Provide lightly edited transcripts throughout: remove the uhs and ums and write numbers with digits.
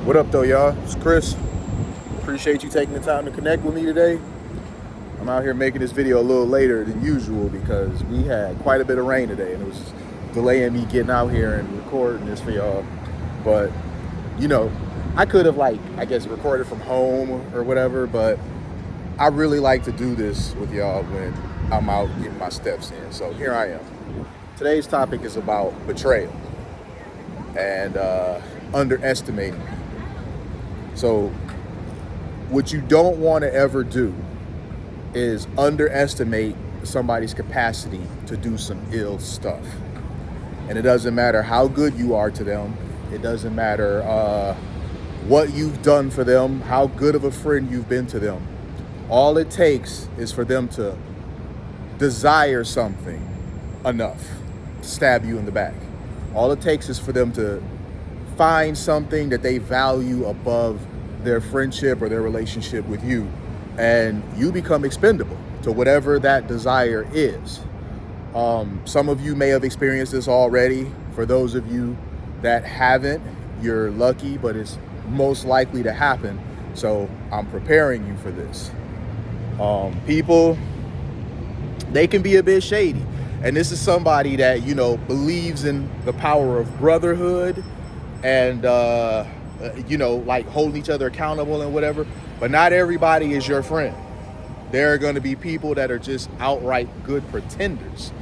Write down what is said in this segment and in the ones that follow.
What up though, y'all? It's Chris. Appreciate you taking the time to connect with me today. I'm out here making this video a little later than usual because we had quite a bit of rain today and it was delaying me getting out here and recording this for y'all. But, you know, I could have recorded from home or whatever, but I really like to do this with y'all when I'm out getting my steps in. So here I am. Today's topic is about betrayal and underestimating. So what you don't want to ever do is underestimate somebody's capacity to do some ill stuff. And it doesn't matter how good you are to them. It doesn't matter what you've done for them, how good of a friend you've been to them. All it takes is for them to desire something enough to stab you in the back. All it takes is for them to find something that they value above their friendship or their relationship with you, and you become expendable to whatever that desire is. Some of you may have experienced this already. For those of you that haven't, you're lucky, but it's most likely to happen. So I'm preparing you for this. People, they can be a bit shady. And this is somebody that, you know, believes in the power of brotherhood and, like holding each other accountable and whatever. But not everybody is your friend. There are going to be people that are just outright good pretenders.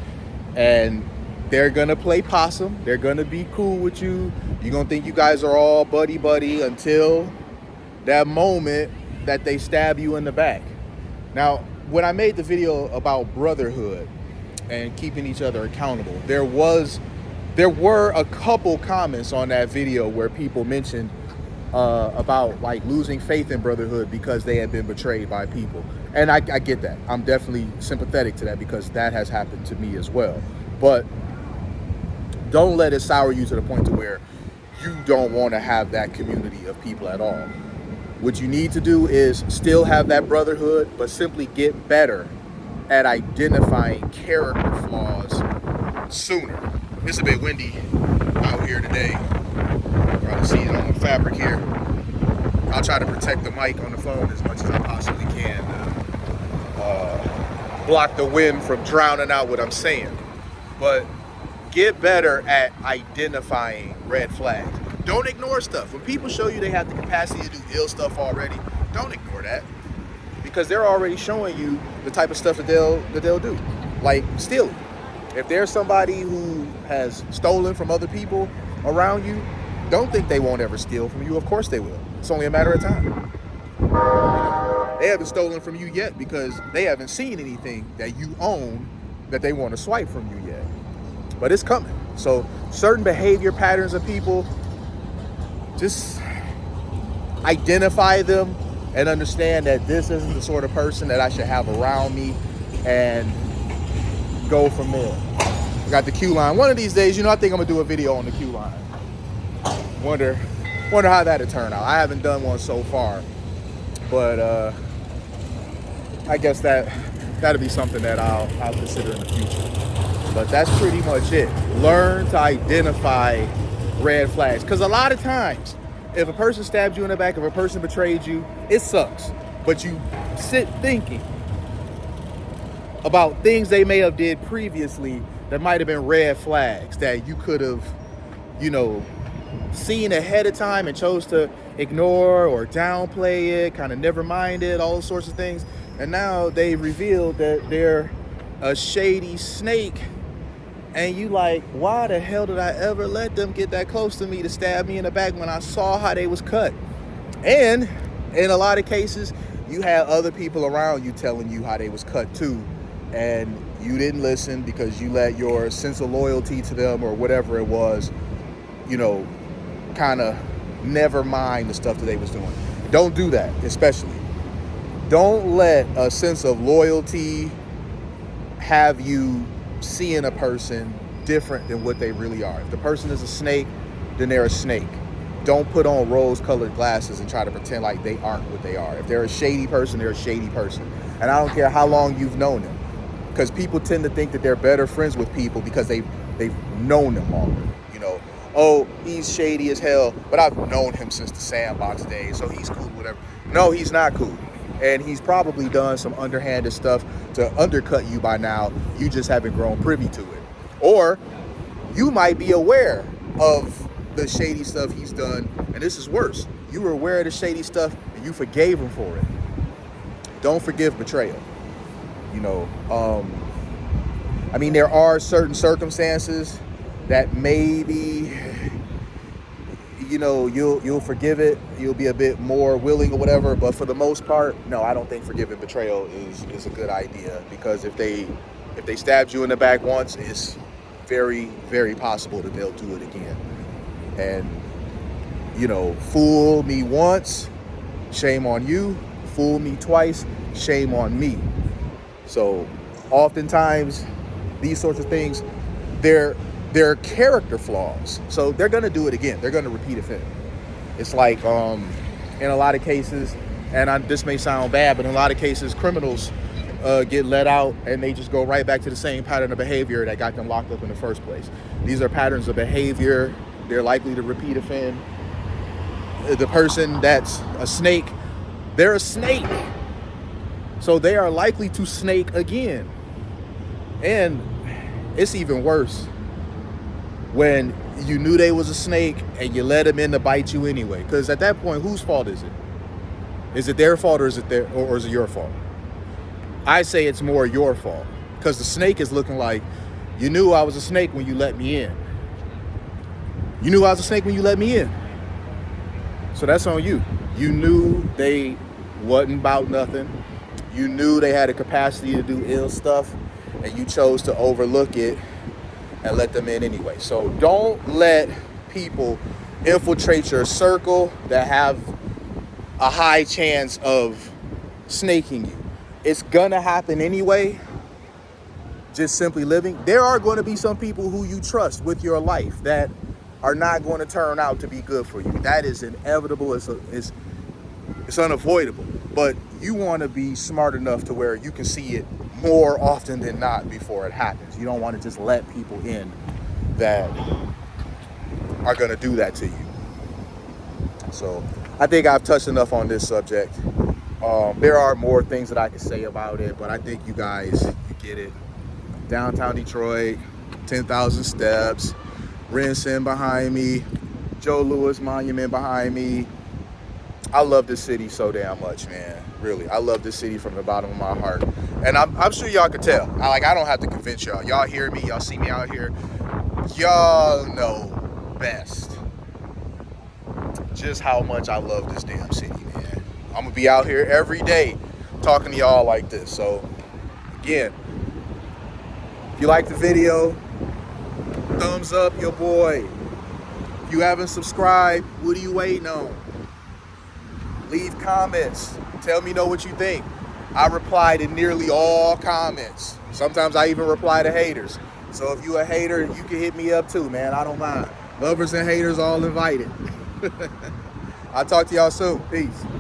And they're going to play possum. They're going to be cool with you. You're going to think you guys are all buddy-buddy until that moment that they stab you in the back. Now, when I made the video about brotherhood and keeping each other accountable, there were a couple comments on that video where people mentioned about like losing faith in brotherhood because they had been betrayed by people. And I get that. I'm definitely sympathetic to that because that has happened to me as well. But don't let it sour you to the point to where you don't want to have that community of people at all. What you need to do is still have that brotherhood, but simply get better at identifying character flaws sooner. It's a bit windy out here today. Probably see it on the fabric here. I'll try to protect the mic on the phone as much as I possibly can to block the wind from drowning out what I'm saying. But get better at identifying red flags. Don't ignore stuff. When people show you they have the capacity to do ill stuff already, don't ignore that. Because they're already showing you the type of stuff that they'll do. Like stealing. If there's somebody who has stolen from other people around you, don't think they won't ever steal from you. Of course they will. It's only a matter of time. They haven't stolen from you yet because they haven't seen anything that you own that they want to swipe from you yet. But it's coming. So certain behavior patterns of people, just identify them and understand that this isn't the sort of person that I should have around me, and go from there. I got the queue line. One of these days, I think I'm gonna do a video on the queue line. Wonder how that'll turn out. I haven't done one so far, but I guess that'll be something that I'll consider in the future. But that's pretty much it. Learn to identify red flags, because a lot of times if a person stabs you in the back, if a person betrayed you, it sucks. But you sit thinking about things they may have did previously that might have been red flags that you could have, seen ahead of time and chose to ignore or downplay it, kind of never mind it, all those sorts of things. And now they revealed that they're a shady snake. And you like, why the hell did I ever let them get that close to me to stab me in the back when I saw how they was cut? And in a lot of cases, you had other people around you telling you how they was cut too. And you didn't listen because you let your sense of loyalty to them or whatever it was, kind of never mind the stuff that they was doing. Don't do that, especially. Don't let a sense of loyalty have you seeing a person different than what they really are. If the person is a snake, then they're a snake. Don't put on rose-colored glasses and try to pretend like they aren't what they are. If they're a shady person, they're a shady person. And I don't care how long you've known them, because people tend to think that they're better friends with people because they've known them longer. oh, he's shady as hell, but I've known him since the sandbox days, so he's cool, whatever. No, he's not cool. And he's probably done some underhanded stuff to undercut you by now. You just haven't grown privy to it. Or you might be aware of the shady stuff he's done, and this is worse. You were aware of the shady stuff and you forgave him for it. Don't forgive betrayal. You know, I mean, there are certain circumstances that maybe, you know, you'll forgive it. You'll be a bit more willing or whatever. But for the most part, no, I don't think forgiving betrayal is a good idea, because if they stabbed you in the back once, it's very, very possible that they'll do it again. And, you know, fool me once, shame on you. Fool me twice, shame on me. So oftentimes these sorts of things, they're character flaws. So they're going to do it again. They're going to repeat offend. It's like in a lot of cases, and this may sound bad, but in a lot of cases, criminals get let out and they just go right back to the same pattern of behavior that got them locked up in the first place. These are patterns of behavior. They're likely to repeat offend. The person that's a snake, they're a snake. So they are likely to snake again. And it's even worse when you knew they was a snake and you let them in to bite you anyway. Because at that point, whose fault is it? Is it their fault or is it your fault? I say it's more your fault, because the snake is looking like, you knew I was a snake when you let me in. You knew I was a snake when you let me in. So that's on you. You knew they wasn't about nothing. You knew they had a capacity to do ill stuff, and you chose to overlook it and let them in anyway. So don't let people infiltrate your circle that have a high chance of snaking you. It's gonna happen anyway. Just simply living. There are going to be some people who you trust with your life that are not going to turn out to be good for you. That is inevitable. It's unavoidable. But you want to be smart enough to where you can see it more often than not before it happens. You don't want to just let people in that are going to do that to you. So I think I've touched enough on this subject. There are more things that I can say about it, but I think you guys, you get it. Downtown Detroit, 10,000 steps, Renson behind me, Joe Louis Monument behind me. I love this city so damn much, man. Really, I love this city from the bottom of my heart. And I'm sure y'all can tell. I don't have to convince y'all. Y'all hear me, y'all see me out here. Y'all know best just how much I love this damn city, man. I'm gonna be out here every day talking to y'all like this. So again, if you like the video, thumbs up your boy. If you haven't subscribed, what are you waiting on? Leave comments. Tell me what you think. I reply to nearly all comments. Sometimes I even reply to haters. So if you a hater, you can hit me up too, man. I don't mind. Lovers and haters all invited. I'll talk to y'all soon. Peace.